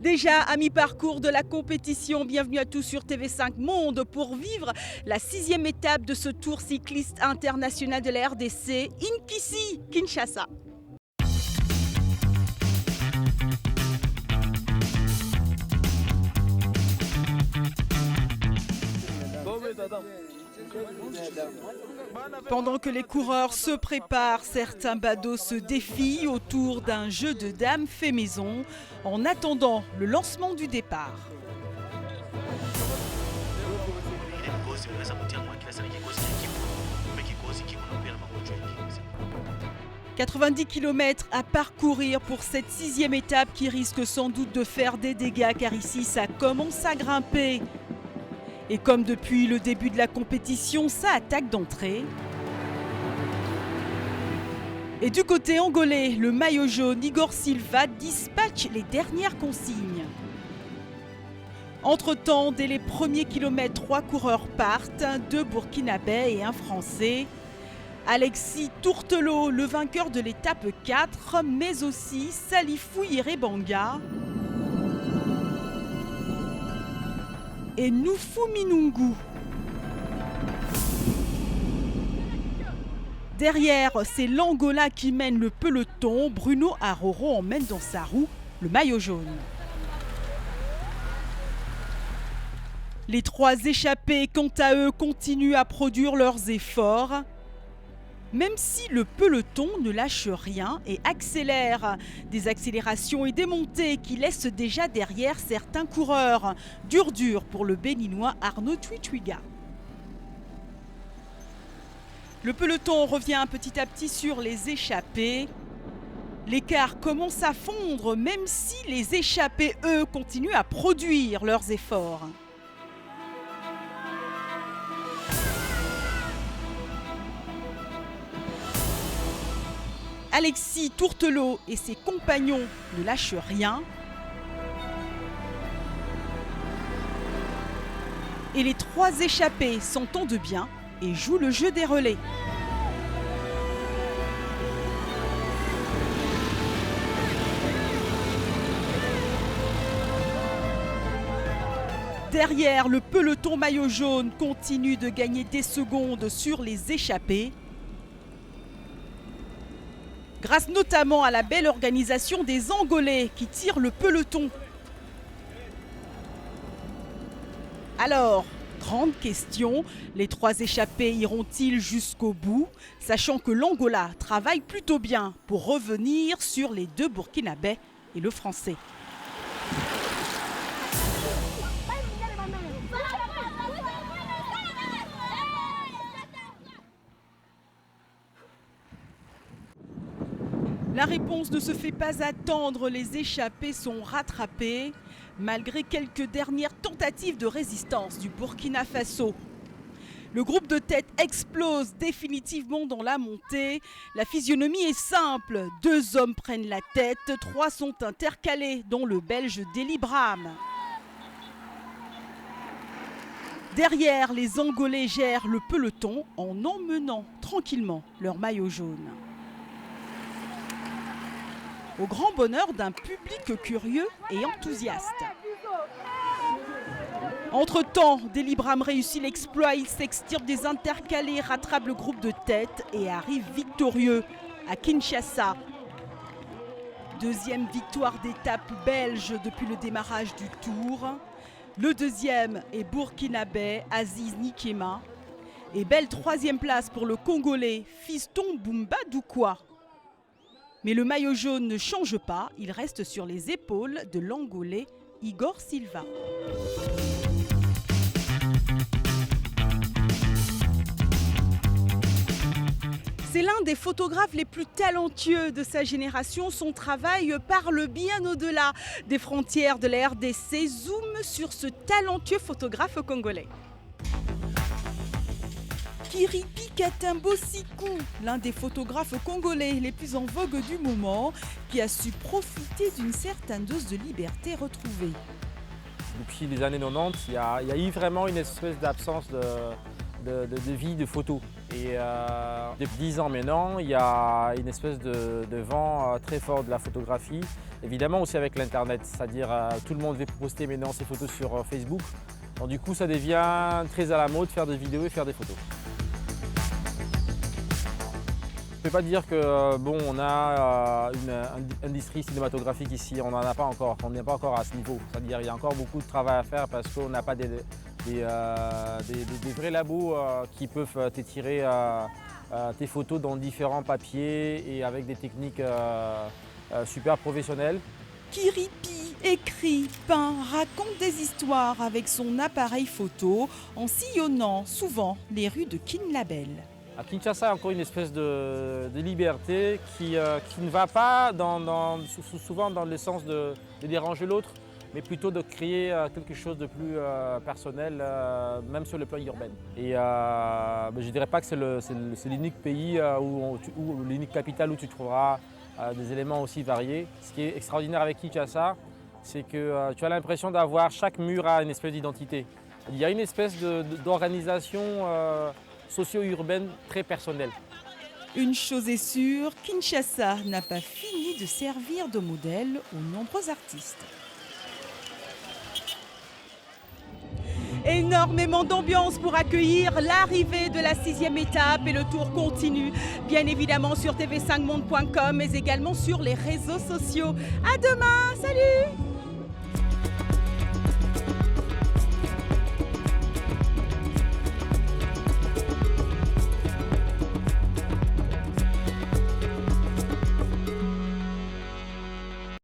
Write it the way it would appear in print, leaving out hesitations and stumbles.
Déjà à mi-parcours de la compétition, bienvenue à tous sur TV5 Monde pour vivre la 6e étape de ce tour cycliste international de la RDC, Inkisi, Kinshasa. Pendant que les coureurs se préparent, certains badauds se défient autour d'un jeu de dames fait maison en attendant le lancement du départ. « 90 km à parcourir pour cette 6e étape qui risque sans doute de faire des dégâts car ici ça commence à grimper. Et comme depuis le début de la compétition, ça attaque d'entrée. Et du côté angolais, le maillot jaune Igor Silva dispatche les dernières consignes. Entre-temps, dès les premiers kilomètres, 3 coureurs partent, 2 Burkinabés et un Français. Alexis Tourtelot, le vainqueur de l'étape 4, mais aussi Salifou Yerebanga et Nufu Minungu. Derrière, c'est l'Angola qui mène le peloton. Bruno Aroro emmène dans sa roue le maillot jaune. Les 3 échappés, quant à eux, continuent à produire leurs efforts. Même si le peloton ne lâche rien et accélère, des accélérations et des montées qui laissent déjà derrière certains coureurs. Dur pour le béninois Arnaud Tuituiga. Le peloton revient petit à petit sur les échappés. L'écart commence à fondre, même si les échappés, eux, continuent à produire leurs efforts. Alexis Tourtelot et ses compagnons ne lâchent rien. Et les 3 échappés s'entendent bien et jouent le jeu des relais. Derrière, le peloton maillot jaune continue de gagner des secondes sur les échappés, grâce notamment à la belle organisation des Angolais qui tirent le peloton. Alors, grande question, les 3 échappés iront-ils jusqu'au bout, sachant que l'Angola travaille plutôt bien pour revenir sur les 2 Burkinabés et le Français. La réponse ne se fait pas attendre, les échappés sont rattrapés, malgré quelques dernières tentatives de résistance du Burkina Faso. Le groupe de tête explose définitivement dans la montée. La physionomie est simple, 2 hommes prennent la tête, 3 sont intercalés, dont le Belge Deli Bram. Derrière, les Angolais gèrent le peloton en emmenant tranquillement leur maillot jaune. Au grand bonheur d'un public curieux et enthousiaste. Entre-temps, Deli Bram réussit l'exploit, il s'extirpe des intercalés, rattrape le groupe de tête et arrive victorieux à Kinshasa. 2e victoire d'étape belge depuis le démarrage du Tour. Le 2e est burkinabé Aziz Nikema. Et belle 3e place pour le Congolais Fiston Bumba Doukoua. Mais le maillot jaune ne change pas, il reste sur les épaules de l'Angolais Igor Silva. C'est l'un des photographes les plus talentueux de sa génération. Son travail parle bien au-delà des frontières de la RDC. Zoom sur ce talentueux photographe congolais. Kiripi Katembo Sikou, l'un des photographes congolais les plus en vogue du moment, qui a su profiter d'une certaine dose de liberté retrouvée. Depuis les années 90, il y a eu vraiment une espèce d'absence de vie de photo. Et depuis 10 ans maintenant, il y a une espèce de vent très fort de la photographie. Évidemment aussi avec l'internet, c'est-à-dire tout le monde veut poster maintenant ses photos sur Facebook. Donc du coup ça devient très à la mode faire des vidéos et faire des photos. Je ne peux pas dire que bon, on a une industrie cinématographique ici, on n'en a pas encore, on n'est pas encore à ce niveau. C'est-à-dire qu'il y a encore beaucoup de travail à faire parce qu'on n'a pas des vrais labos qui peuvent t'étirer tes photos dans différents papiers et avec des techniques super professionnelles. Kiripi écrit, peint, raconte des histoires avec son appareil photo en sillonnant souvent les rues de Kinlabel. À Kinshasa, il y a encore une espèce de liberté qui ne va pas souvent dans le sens de déranger l'autre, mais plutôt de créer quelque chose de plus personnel, même sur le plan urbain. Et je ne dirais pas que c'est l'unique pays ou l'unique capitale où tu trouveras des éléments aussi variés. Ce qui est extraordinaire avec Kinshasa, c'est que tu as l'impression d'avoir, chaque mur a une espèce d'identité. Il y a une espèce d'organisation socio-urbaine très personnelle. Une chose est sûre, Kinshasa n'a pas fini de servir de modèle aux nombreux artistes. Énormément d'ambiance pour accueillir l'arrivée de la 6e étape et le tour continue, bien évidemment sur tv5monde.com mais également sur les réseaux sociaux. À demain, salut!